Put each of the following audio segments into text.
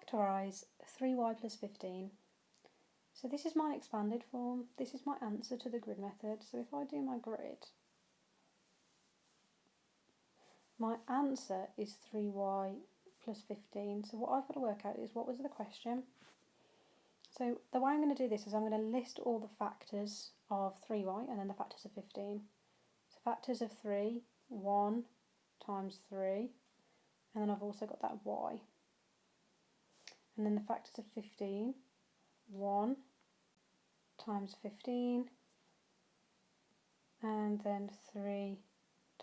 factorise 3y plus 15. So this is my expanded form. This is my answer to the grid method. So if I do my grid, my answer is 3y plus 15. So what I've got to work out is what was the question. So the way I'm going to do this is I'm going to list all the factors of 3y and then the factors of 15. So factors of 3, 1 times 3, and then I've also got that y. And then the factors of 15, 1 times 15, and then 3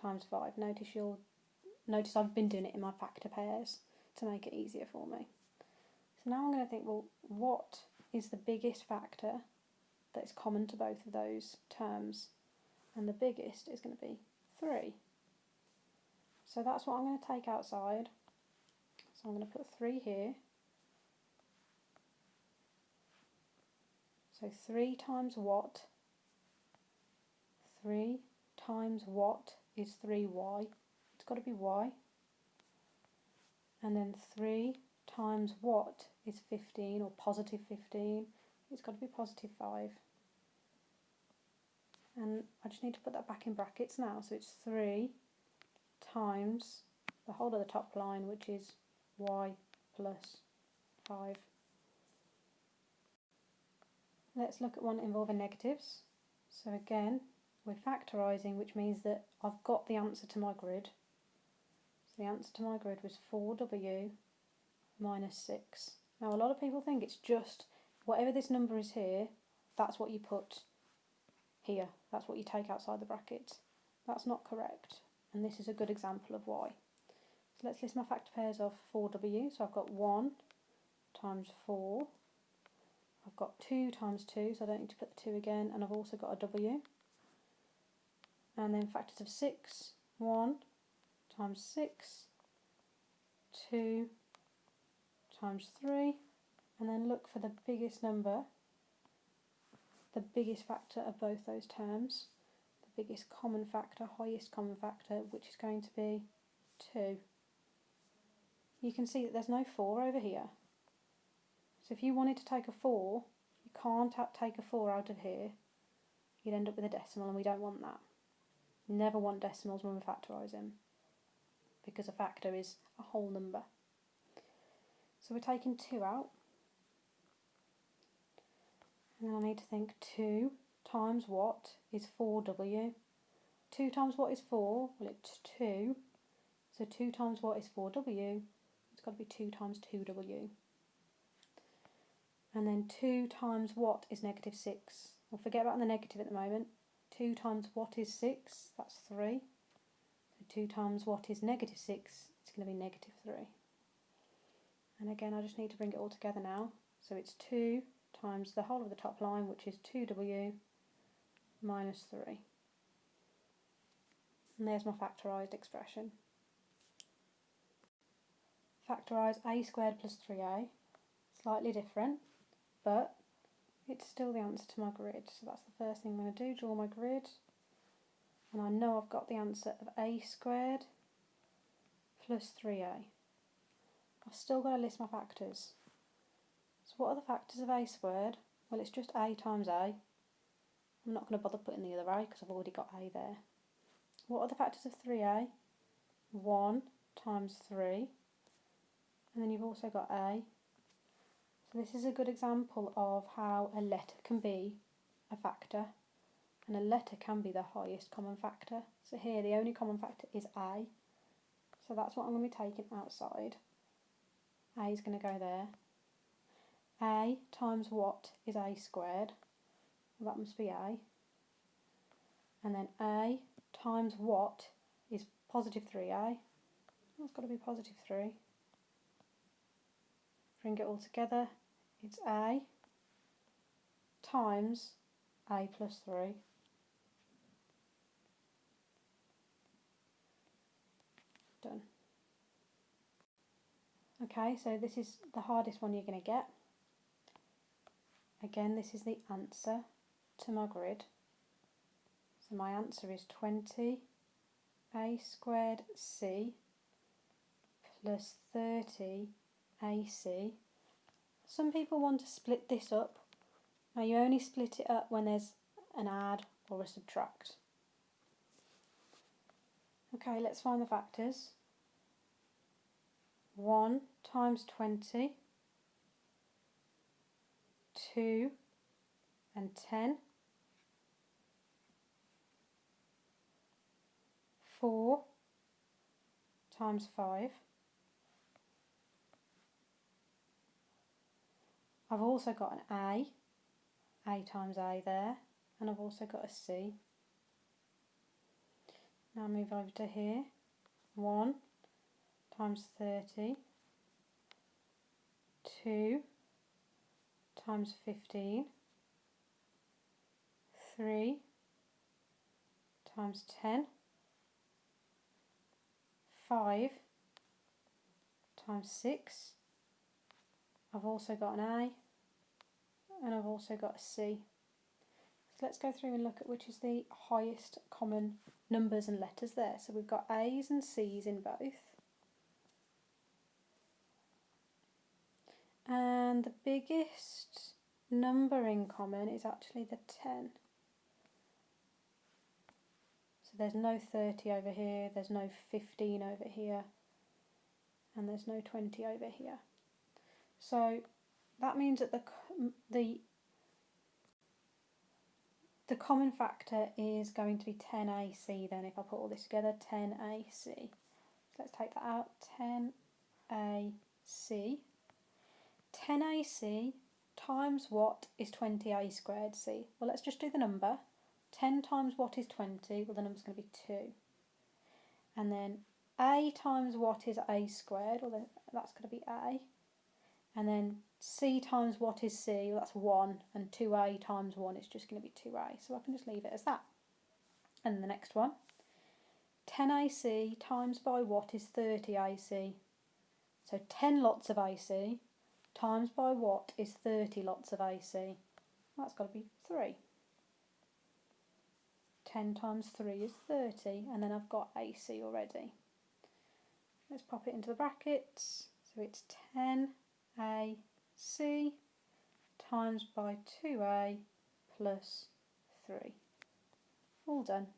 times 5. Notice I've been doing it in my factor pairs to make it easier for me. So now I'm going to think, well, what is the biggest factor that is common to both of those terms? And the biggest is going to be 3. So that's what I'm going to take outside. So I'm going to put 3 here. So 3 times what? 3 times what is 3y? It's got to be y. And then 3 times what is 15, or positive 15? It's got to be positive 5. And I just need to put that back in brackets now. So it's 3 times the whole of the top line, which is y plus 5. Let's look at one involving negatives. So again, we're factorising, which means that I've got the answer to my grid. So the answer to my grid was 4w minus 6. Now a lot of people think it's just whatever this number is here, that's what you put here. That's what you take outside the brackets. That's not correct, and this is a good example of why. So let's list my factor pairs of 4w. So I've got 1 times 4. I've got 2 times 2, so I don't need to put the 2 again, and I've also got a w. And then factors of 6, 1 times 6, 2 times 3, and then look for the biggest number, the biggest factor of both those terms, the biggest common factor, highest common factor, which is going to be 2. You can see that there's no 4 over here. So if you wanted to take a 4, you can't take a 4 out of here. You'd end up with a decimal, and we don't want that. You never want decimals when we're factorising, because a factor is a whole number. So we're taking 2 out. And then I need to think 2 times what is 4w. 2 times what is 4? Well, it's 2. So 2 times what is 4w? It's got to be 2 times 2w. And then 2 times what is negative 6? We'll forget about the negative at the moment. 2 times what is 6? That's 3. So 2 times what is negative 6? It's going to be negative 3. And again, I just need to bring it all together now. So it's 2 times the whole of the top line, which is 2w minus 3. And there's my factorised expression. Factorise a squared plus 3a. Slightly different, but it's still the answer to my grid. So that's the first thing I'm going to do, draw my grid. And I know I've got the answer of a squared plus 3a. I've still got to list my factors. So what are the factors of a squared? Well, it's just a times a. I'm not going to bother putting the other a because I've already got a there. What are the factors of 3a? 1 times 3. And then you've also got a. So this is a good example of how a letter can be a factor, and a letter can be the highest common factor. So here the only common factor is a, so that's what I'm going to be taking outside. A is going to go there. A times what is a squared? Well, that must be a. And then a times what is positive 3a? That's got to be positive 3. Bring it all together. It's a times a plus 3. Done. Okay, so this is the hardest one you're going to get. Again, this is the answer to my grid. So my answer is 20 a squared c plus 30 ac Some people want to split this up. Now you only split it up when there's an add or a subtract. Okay, let's find the factors. 1 times 20, 2 and 10, 4 times 5. I've also got an A times A there, and I've also got a C. Now move over to here. 1 times 30, 2 times 15, 3 times 10, 5 times 6. I've also got an A, and I've also got a C. So let's go through and look at which is the highest common numbers and letters there. So we've got A's and C's in both. And the biggest number in common is actually the 10. So there's no 30 over here, there's no 15 over here, and there's no 20 over here. So that means that the common factor is going to be 10AC then, if I put all this together, 10AC. So let's take that out, 10AC. 10AC times what is 20A squared, C? Well, let's just do the number. 10 times what is 20? Well, the number's going to be 2. And then A times what is A squared? Well, then that's going to be A. And then C times what is C? Well, that's 1. And 2A times 1 is just going to be 2A. So I can just leave it as that. And the next one. 10AC times by what is 30AC? So 10 lots of AC times by what is 30 lots of AC? That's got to be 3. 10 times 3 is 30, and then I've got AC already. Let's pop it into the brackets. So it's 10AC times by 2A plus 3. All done.